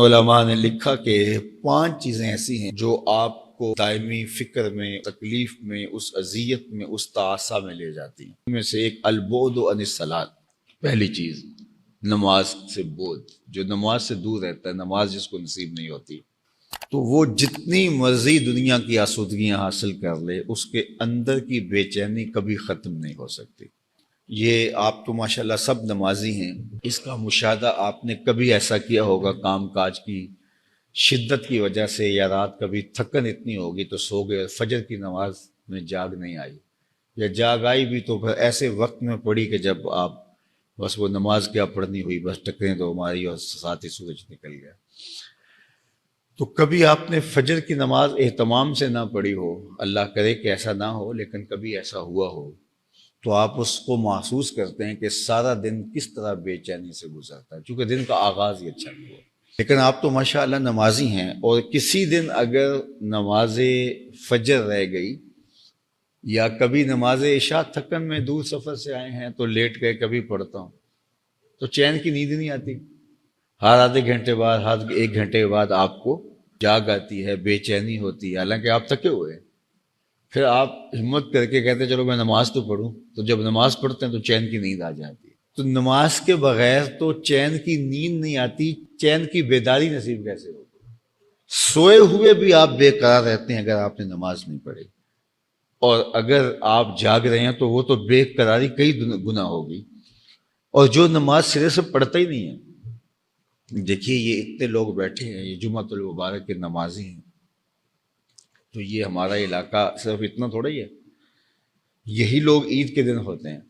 علماء نے لکھا کہ 5 چیزیں ایسی ہیں جو آپ کو دائمی فکر میں، تکلیف میں، اس اذیت میں، اس تعاسہ میں لے جاتی ہیں۔ ان میں سے ایک البعد عن الصلاۃ، پہلی چیز نماز سے بعد، جو نماز سے دور رہتا ہے، نماز جس کو نصیب نہیں ہوتی، تو وہ جتنی مرضی دنیا کی آسودگیاں حاصل کر لے، اس کے اندر کی بے چینی کبھی ختم نہیں ہو سکتی۔ یہ آپ تو ماشاءاللہ سب نمازی ہیں، اس کا مشاہدہ آپ نے کبھی ایسا کیا ہوگا کام کاج کی شدت کی وجہ سے، یا رات کبھی تھکن اتنی ہوگی تو سو گئے، فجر کی نماز میں جاگ نہیں آئی، یا جاگ آئی بھی تو پھر ایسے وقت میں پڑھی کہ جب آپ بس وہ نماز کیا پڑھنی ہوئی، بس ٹکریں تو ہماری اور ساتھ ہی سورج نکل گیا۔ تو کبھی آپ نے فجر کی نماز اہتمام سے نہ پڑھی ہو، اللہ کرے کہ ایسا نہ ہو، لیکن کبھی ایسا ہوا ہو تو آپ اس کو محسوس کرتے ہیں کہ سارا دن کس طرح بے چینی سے گزرتا ہے، چونکہ دن کا آغاز ہی اچھا نہیں ہوا۔ لیکن آپ تو ماشاءاللہ نمازی ہیں، اور کسی دن اگر نماز فجر رہ گئی، یا کبھی نماز عشاء تھکن میں دور سفر سے آئے ہیں تو لیٹ گئے، کبھی پڑھتا ہوں تو چین کی نیند نہیں آتی، ہر آدھے گھنٹے بعد، ہر 1 گھنٹے بعد آپ کو جاگ آتی ہے، بے چینی ہوتی ہے، حالانکہ آپ تھکے ہوئے ہیں۔ پھر آپ ہمت کر کے کہتے ہیں چلو میں نماز تو پڑھوں، تو جب نماز پڑھتے ہیں تو چین کی نیند آ جاتی ہے۔ تو نماز کے بغیر تو چین کی نیند نہیں آتی، چین کی بیداری نصیب کیسے ہوگی؟ سوئے ہوئے بھی آپ بے قرار رہتے ہیں اگر آپ نے نماز نہیں پڑھی، اور اگر آپ جاگ رہے ہیں تو وہ تو بے قراری کئی گنا ہوگی۔ اور جو نماز سرے سے پڑھتا ہی نہیں ہے، دیکھیے یہ اتنے لوگ بیٹھے ہیں، یہ جمعۃ المبارک کے نمازی ہیں، تو یہ ہمارا علاقہ صرف اتنا تھوڑا ہی ہے، یہی لوگ عید کے دن ہوتے ہیں،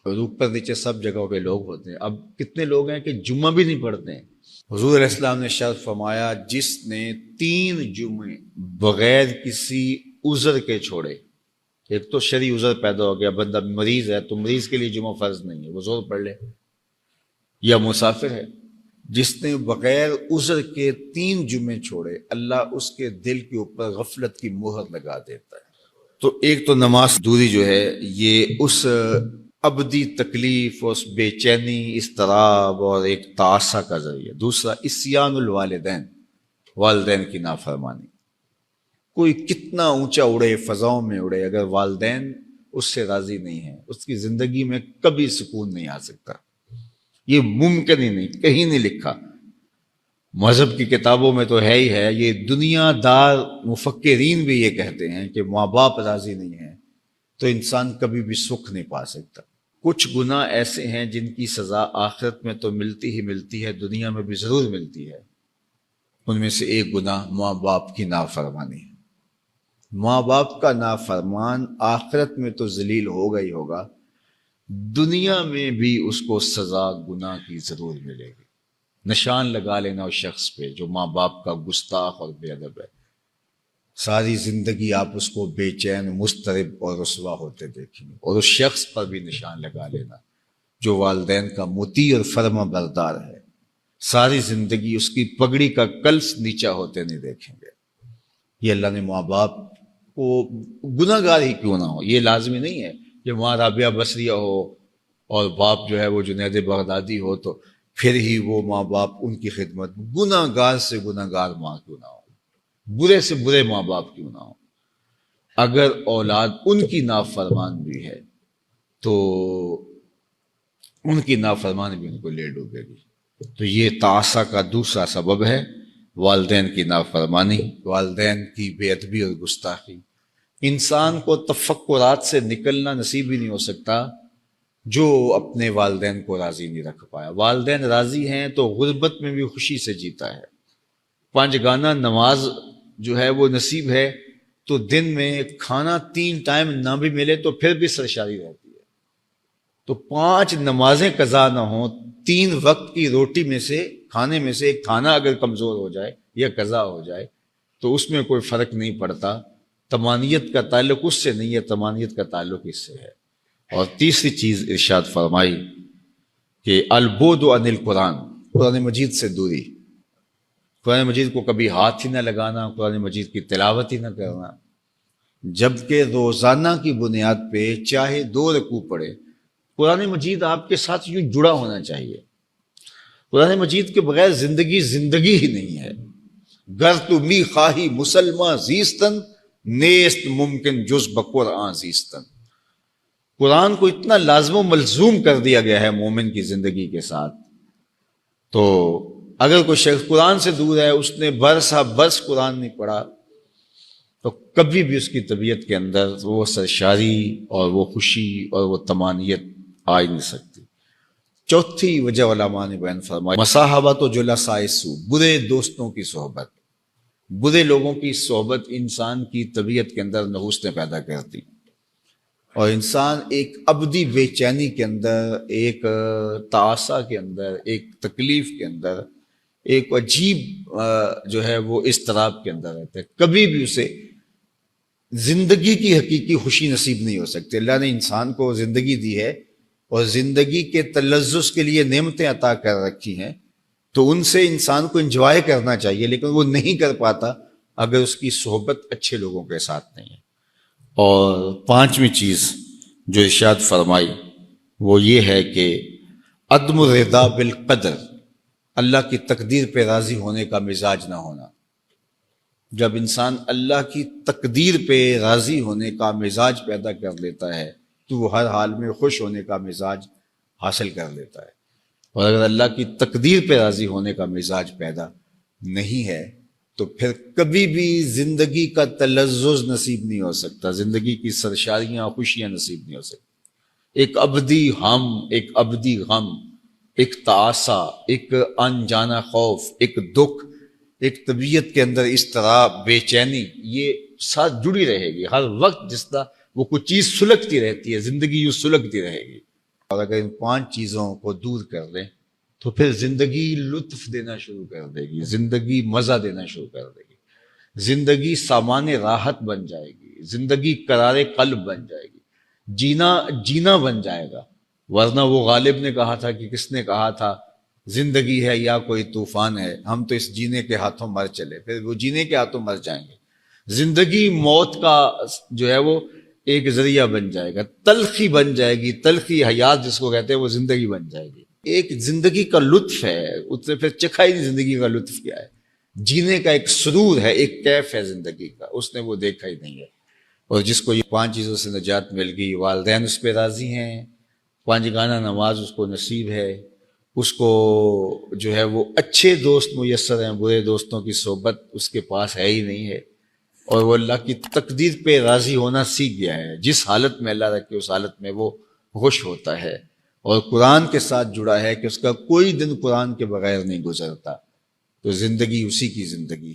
اور اوپر نیچے سب جگہوں پہ لوگ ہوتے ہیں۔ اب کتنے لوگ ہیں کہ جمعہ بھی نہیں پڑھتے ہیں۔ حضور علیہ السلام نے ارشاد فرمایا، جس نے 3 جمعے بغیر کسی عذر کے چھوڑے، ایک تو شرعی عذر پیدا ہو گیا، بندہ مریض ہے تو مریض کے لیے جمعہ فرض نہیں ہے، وہ زور پڑھ لے، یا مسافر ہے، جس نے بغیر عذر کے 3 جمعے چھوڑے، اللہ اس کے دل کے اوپر غفلت کی مہر لگا دیتا ہے۔ تو ایک تو نماز دوری جو ہے یہ اس ابدی تکلیف، اس بے چینی، اضطراب اور ایک تعاسہ کا ذریعہ۔ دوسرا عصیان الوالدین، والدین کی نافرمانی۔ کوئی کتنا اونچا اڑے، فضاؤں میں اڑے، اگر والدین اس سے راضی نہیں ہیں، اس کی زندگی میں کبھی سکون نہیں آ سکتا۔ یہ ممکن ہی نہیں، کہیں نہیں لکھا، مذہب کی کتابوں میں تو ہے ہی ہے، یہ دنیا دار مفکرین بھی یہ کہتے ہیں کہ ماں باپ راضی نہیں ہیں تو انسان کبھی بھی سکھ نہیں پا سکتا۔ کچھ گناہ ایسے ہیں جن کی سزا آخرت میں تو ملتی ہی ملتی ہے، دنیا میں بھی ضرور ملتی ہے۔ ان میں سے ایک گناہ ماں باپ کی نافرمانی ہے۔ ماں باپ کا نافرمان آخرت میں تو ذلیل ہوگا ہی ہوگا، دنیا میں بھی اس کو سزا گناہ کی ضرور ملے گی۔ نشان لگا لینا اس شخص پہ جو ماں باپ کا گستاخ اور بے ادب ہے، ساری زندگی آپ اس کو بے چین، مضطرب اور رسوا ہوتے دیکھیں گے۔ اور اس شخص پر بھی نشان لگا لینا جو والدین کا مطیع اور فرما بردار ہے، ساری زندگی اس کی پگڑی کا کلس نیچا ہوتے نہیں دیکھیں گے۔ یہ اللہ نے ماں باپ کو گناہ گار ہی کیوں نہ ہو، یہ لازمی نہیں ہے کہ ماں رابعہ بصریہ ہو اور باپ جو ہے وہ جنید بغدادی ہو تو پھر ہی وہ ماں باپ ان کی خدمت۔ گناہ گار سے گناہ گار ماں کیوں نہ ہو، برے سے برے ماں باپ کیوں نہ ہو، اگر اولاد ان کی نافرمان بھی ہے تو ان کی نافرمانی بھی ان کو لے ڈوبے گی۔ تو یہ تعاسہ کا دوسرا سبب ہے والدین کی نافرمانی، والدین کی بے ادبی اور گستاخی۔ انسان کو تفکرات سے نکلنا نصیب ہی نہیں ہو سکتا جو اپنے والدین کو راضی نہیں رکھ پایا۔ والدین راضی ہیں تو غربت میں بھی خوشی سے جیتا ہے۔ 5 گانا نماز جو ہے وہ نصیب ہے تو دن میں کھانا 3 ٹائم نہ بھی ملے تو پھر بھی سرشاری رہتی ہے۔ تو 5 نمازیں قضا نہ ہوں، 3 وقت کی روٹی میں سے، کھانے میں سے ایک کھانا اگر کمزور ہو جائے یا قضا ہو جائے تو اس میں کوئی فرق نہیں پڑتا۔ طمانیت کا تعلق اس سے نہیں ہے، طمانیت کا تعلق اس سے ہے۔ اور تیسری چیز ارشاد فرمائی کہ البعد عن القرآن، قرآن مجید سے دوری۔ قرآن مجید کو کبھی ہاتھ ہی نہ لگانا، قرآن مجید کی تلاوت ہی نہ کرنا، جبکہ روزانہ کی بنیاد پہ چاہے 2 رکوع پڑھے، قرآن مجید آپ کے ساتھ یوں جڑا ہونا چاہیے۔ قرآن مجید کے بغیر زندگی زندگی ہی نہیں ہے. گر تو می خواہی مسلمان زیستن نیست ممکن جز بقرآن زیستن. قرآن کو اتنا لازم و ملزوم کر دیا گیا ہے مومن کی زندگی کے ساتھ. تو اگر کوئی شخص قرآن سے دور ہے، اس نے برسا برس قرآن نہیں پڑھا، تو کبھی بھی اس کی طبیعت کے اندر وہ سرشاری اور وہ خوشی اور وہ طمانیت آ ہی نہیں سکتی. چوتھی وجہ علماء نے بیان فرمائی، مصاحبۃ و جلساء السوء، برے دوستوں کی صحبت. برے لوگوں کی صحبت انسان کی طبیعت کے اندر نحوستیں پیدا کرتی، اور انسان ایک ابدی بے چینی کے اندر، ایک تعاسہ کے اندر، ایک تکلیف کے اندر، ایک عجیب جو ہے وہ اضطراب کے اندر رہتا ہے. کبھی بھی اسے زندگی کی حقیقی خوشی نصیب نہیں ہو سکتی. اللہ نے انسان کو زندگی دی ہے اور زندگی کے تلذذ کے لیے نعمتیں عطا کر رکھی ہیں، تو ان سے انسان کو انجوائے کرنا چاہیے، لیکن وہ نہیں کر پاتا اگر اس کی صحبت اچھے لوگوں کے ساتھ نہیں ہے. اور پانچویں چیز جو ارشاد فرمائی وہ یہ ہے کہ عدم الرضا بالقدر، اللہ کی تقدیر پہ راضی ہونے کا مزاج نہ ہونا. جب انسان اللہ کی تقدیر پہ راضی ہونے کا مزاج پیدا کر لیتا ہے تو وہ ہر حال میں خوش ہونے کا مزاج حاصل کر لیتا ہے. اور اگر اللہ کی تقدیر پہ راضی ہونے کا مزاج پیدا نہیں ہے تو پھر کبھی بھی زندگی کا تلذذ نصیب نہیں ہو سکتا، زندگی کی سرشاریاں خوشیاں نصیب نہیں ہو سکتی. ایک ابدی ہم، ایک ابدی غم، ایک تعاسہ، ایک انجانا خوف، ایک دکھ، ایک طبیعت کے اندر اضطراب، بے چینی، یہ ساتھ جڑی رہے گی ہر وقت. جس طرح وہ کچھ چیز سلگتی رہتی ہے، زندگی یوں سلگتی رہے گی. اور اگر ان پانچ چیزوں کو دور کر لیں تو پھر زندگی لطف دینا شروع کر دے گی، زندگی مزہ دینا شروع کر دے گی، زندگی سامان راحت بن جائے گی، زندگی قرار قلب بن جائے گی، جینا بن جائے گا. ورنہ وہ غالب نے کہا تھا کہ کس نے کہا تھا زندگی ہے یا کوئی طوفان ہے، ہم تو اس جینے کے ہاتھوں مر چلے. پھر وہ جینے کے ہاتھوں مر جائیں گے. زندگی موت کا جو ہے وہ ایک ذریعہ بن جائے گا، تلخی بن جائے گی، تلخی حیات جس کو کہتے ہیں وہ زندگی بن جائے گی. ایک زندگی کا لطف ہے، اس نے پھر چکھا ہی نہیں زندگی کا لطف کیا ہے. جینے کا ایک سرور ہے، ایک کیف ہے زندگی کا، اس نے وہ دیکھا ہی نہیں ہے. اور جس کو یہ پانچ چیزوں سے نجات مل گئی، والدین اس پہ راضی ہیں، پانچ گانا نماز اس کو نصیب ہے، اس کو جو ہے وہ اچھے دوست میسر ہیں، برے دوستوں کی صحبت اس کے پاس ہے ہی نہیں ہے، اور وہ اللہ کی تقدیر پہ راضی ہونا سیکھ گیا ہے. جس حالت میں اللہ رکھے اس حالت میں وہ خوش ہوتا ہے. اور قرآن کے ساتھ جڑا ہے کہ اس کا کوئی دن قرآن کے بغیر نہیں گزرتا. تو زندگی اسی کی زندگی ہے.